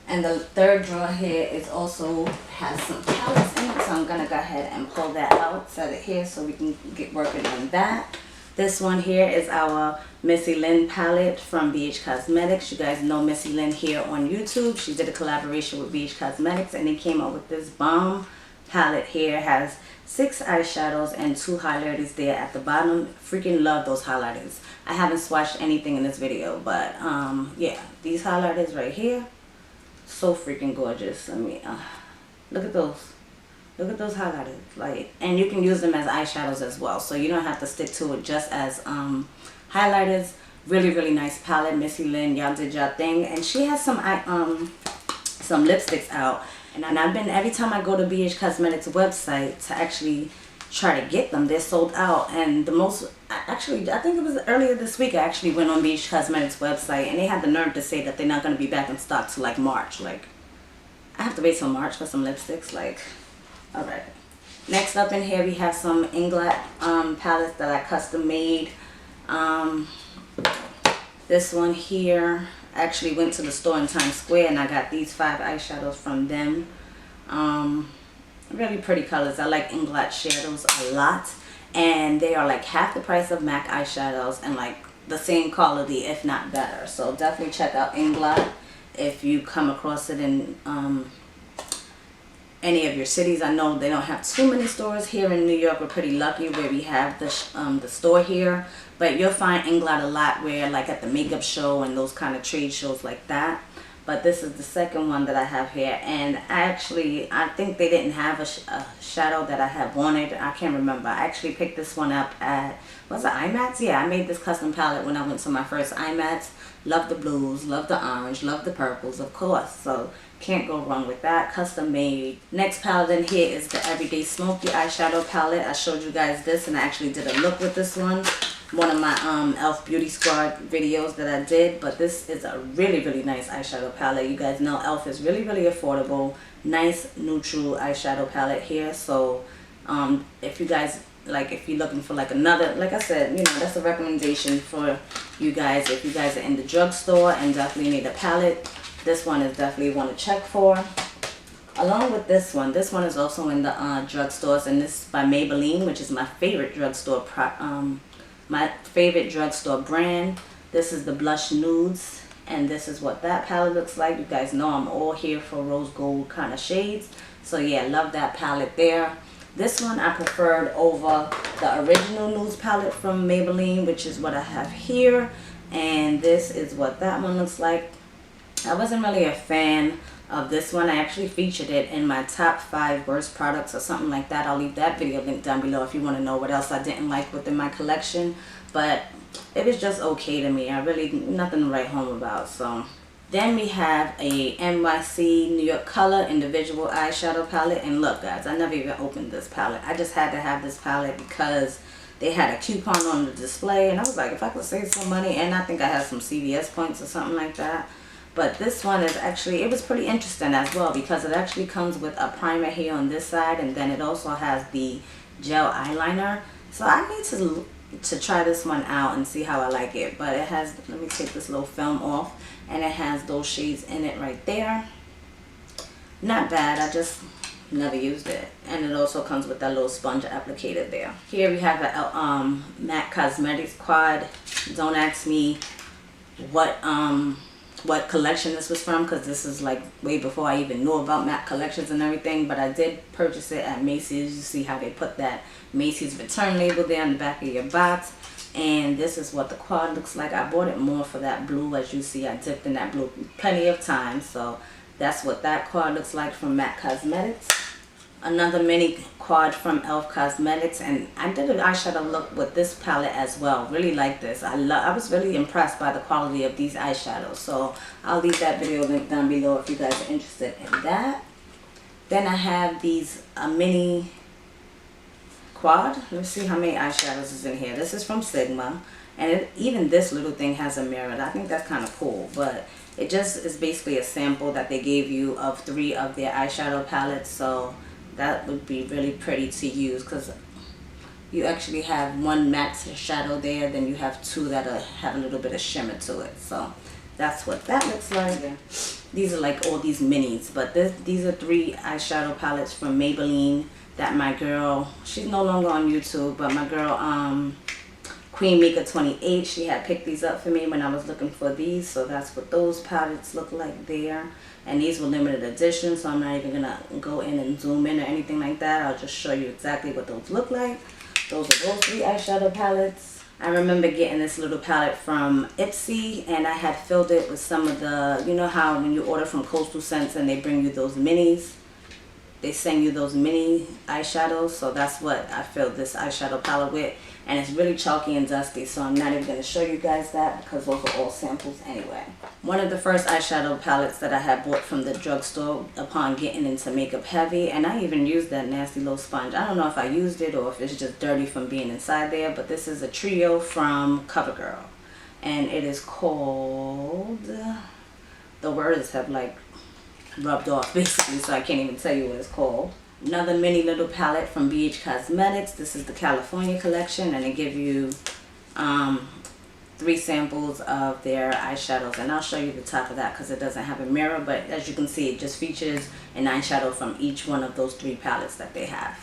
And the third drawer here is also has some palettes in it, so I'm gonna go ahead and pull that out, set it here so we can get working on that. This one here is our Missy Lynn palette from BH Cosmetics. You guys know Missy Lynn here on YouTube. She did a collaboration with BH Cosmetics and they came up with this bomb palette here. It has 6 eyeshadows and 2 highlighters there at the bottom. Freaking love those highlighters. I haven't swatched anything in this video, but yeah, these highlighters right here, so freaking gorgeous. I mean, look at those. Look at those highlighters. Like, and you can use them as eyeshadows as well, so you don't have to stick to it just as highlighters. Really, really nice palette. Missy Lynn, y'all did y'all thing. And she has some lipsticks out. And I've been, every time I go to BH Cosmetics website to actually try to get them, they're sold out. And the most, actually, I think it was earlier this week, I actually went on BH Cosmetics website and they had the nerve to say that they're not going to be back in stock till like March. Like, I have to wait till March for some lipsticks. Like, alright. Next up in here we have some Inglot palettes that I custom made. This one here, I actually went to the store in Times Square and I got these 5 eyeshadows from them. Really pretty colors. I like Inglot shadows a lot, and they are like half the price of MAC eyeshadows and like the same quality if not better. So definitely check out Inglot if you come across it in any of your cities. I know they don't have too many stores here in New York. We're pretty lucky where we have the store here, but you'll find Inglot a lot where like at the makeup show and those kind of trade shows like that. But this is the second one that I have here, and I think they didn't have a shadow that I had wanted. I can't remember. I actually picked this one up at, was it IMATS? Yeah, I made this custom palette when I went to my first IMATS. Love the blues, love the orange, love the purples, of course. So can't go wrong with that. Custom made. Next palette in here is the Everyday Smoky eyeshadow palette. I showed you guys this and I actually did a look with this one. One of my e.l.f. Beauty Squad videos that I did. But this is a really, really nice eyeshadow palette. You guys know e.l.f. is really, really affordable. Nice neutral eyeshadow palette here. So if you guys, like, if you're looking for like another, like I said, you know, that's a recommendation for you guys. If you guys are in the drugstore and definitely need a palette, this one is definitely one to check for. Along with this one is also in the drugstores, and this is by Maybelline, which is my favorite drugstore brand. This is the Blush Nudes, and this is what that palette looks like. You guys know I'm all here for rose gold kind of shades, so yeah, love that palette there. This one I preferred over the original Nudes palette from Maybelline, which is what I have here, and this is what that one looks like. I wasn't really a fan of this one. I actually featured it in my top 5 worst products or something like that. I'll leave that video linked down below if you want to know what else I didn't like within my collection. But it was just okay to me. I really, nothing to write home about. So then we have a NYC New York Color individual eyeshadow palette. And look guys, I never even opened this palette. I just had to have this palette because they had a coupon on the display. And I was like, if I could save some money, and I think I had some CVS points or something like that. But this one is actually, it was pretty interesting as well because it actually comes with a primer here on this side, and then it also has the gel eyeliner. So I need to try this one out and see how I like it. But it has, let me take this little film off, and it has those shades in it right there. Not bad, I just never used it. And it also comes with that little sponge applicator there. Here we have a MAC Cosmetics quad. Don't ask me what collection this was from, because this is like way before I even knew about MAC collections and everything. But I did purchase it at Macy's. You see how they put that Macy's return label there on the back of your box. And this is what the quad looks like. I bought it more for that blue. As you see, I dipped in that blue plenty of times. So that's what that quad looks like from MAC Cosmetics. Another mini quad from e.l.f. Cosmetics, and I did an eyeshadow look with this palette as well. Really like this. I was really impressed by the quality of these eyeshadows. So I'll leave that video link down below if you guys are interested in that. Then I have these mini quad. Let's see how many eyeshadows is in here. This is from Sigma, and even this little thing has a mirror. I think that's kind of cool, but it just is basically a sample that they gave you of 3 of their eyeshadow palettes. So that would be really pretty to use because you actually have 1 matte shadow there, then you have 2 that have a little bit of shimmer to it. So that's what that looks like. These are like all these minis, but these are 3 eyeshadow palettes from Maybelline that my girl, she's no longer on YouTube, but my girl Queen Mika 28, she had picked these up for me when I was looking for these. So that's what those palettes look like there. And these were limited edition, so I'm not even gonna go in and zoom in or anything like that. I'll just show you exactly what those look like. Those are those 3 eyeshadow palettes. I remember getting this little palette from Ipsy, and I had filled it with some of the, you know how when you order from Coastal Scents and they bring you those minis, they send you those mini eyeshadows. So that's what I filled this eyeshadow palette with, and it's really chalky and dusty, so I'm not even going to show you guys that because those are all samples anyway. One of the first eyeshadow palettes that I had bought from the drugstore upon getting into makeup heavy, and I even used that nasty little sponge. I don't know if I used it or if it's just dirty from being inside there, but this is a trio from CoverGirl, and it is called, the words have like rubbed off basically, so I can't even tell you what it's called. Another mini little palette from BH Cosmetics. This is the California collection, and they give you 3 samples of their eyeshadows, and I'll show you the top of that because it doesn't have a mirror, but as you can see, it just features an eyeshadow from each one of those 3 palettes that they have.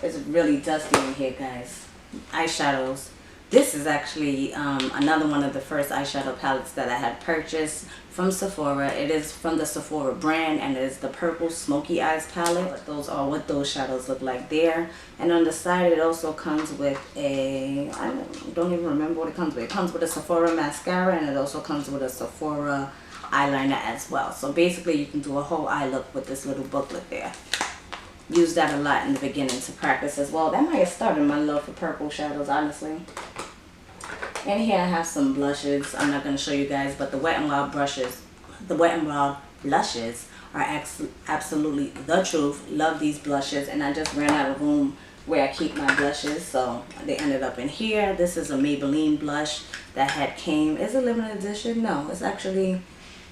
It's really dusty in here, guys. Eyeshadows. This is actually another one of the first eyeshadow palettes that I had purchased from Sephora. It is from the Sephora brand, and it is the Purple Smoky Eyes palette. But those are what those shadows look like there. And on the side, it also comes with a, I don't even remember what it comes with. It comes with a Sephora mascara, and it also comes with a Sephora eyeliner as well. So basically, you can do a whole eye look with this little booklet there. Use that a lot in the beginning to practice as well. That might have started my love for purple shadows, honestly. And here I have some blushes. I'm not going to show you guys, but the Wet n Wild brushes, the Wet n Wild blushes are absolutely the truth. Love these blushes, and I just ran out of room where I keep my blushes, so they ended up in here. This is a Maybelline blush that had came. Is it limited edition? No, it's actually,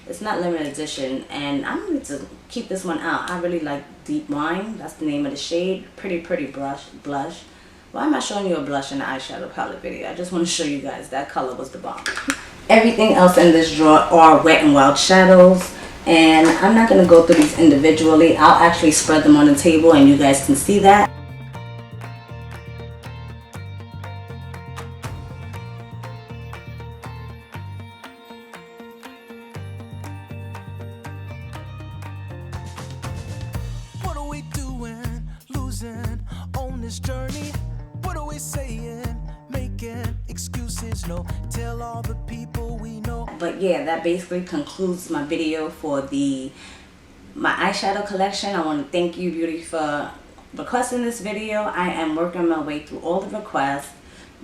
it's not limited edition, and I'm going to keep this one out. I really like Deep Wine. That's the name of the shade. Pretty blush. Why am I showing you a blush in the eyeshadow palette video? I just want to show you guys that color was the bomb. Everything else in this drawer are Wet n Wild shadows, and I'm not going to go through these individually. I'll actually spread them on the table and you guys can see that. What are we doing? Losing on this journey? What are we saying? Making excuses, no. Tell all the people we know. But yeah, that basically concludes my video for my eyeshadow collection. I want to thank you, Beauty, for requesting this video. I am working my way through all the requests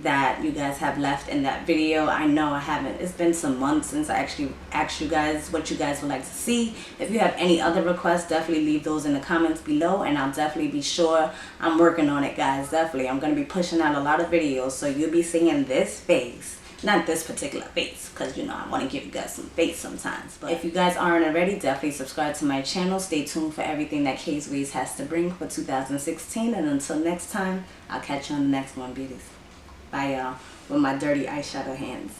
that you guys have left in that video. I know I haven't, it's been some months since I actually asked you guys what you guys would like to see. If you have any other requests, definitely leave those in the comments below, and I'll definitely be sure. I'm working on it, guys. Definitely I'm going to be pushing out a lot of videos, so you'll be seeing this face, not this particular face, because you know I want to give you guys some face sometimes. But if you guys aren't already, definitely subscribe to my channel. Stay tuned for everything that K's Ways has to bring for 2016, and until next time, I'll catch you on the next one, beauties. Bye, y'all, with my dirty eyeshadow hands.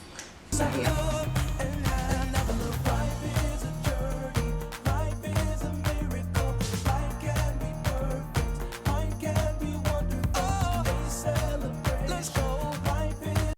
Right here.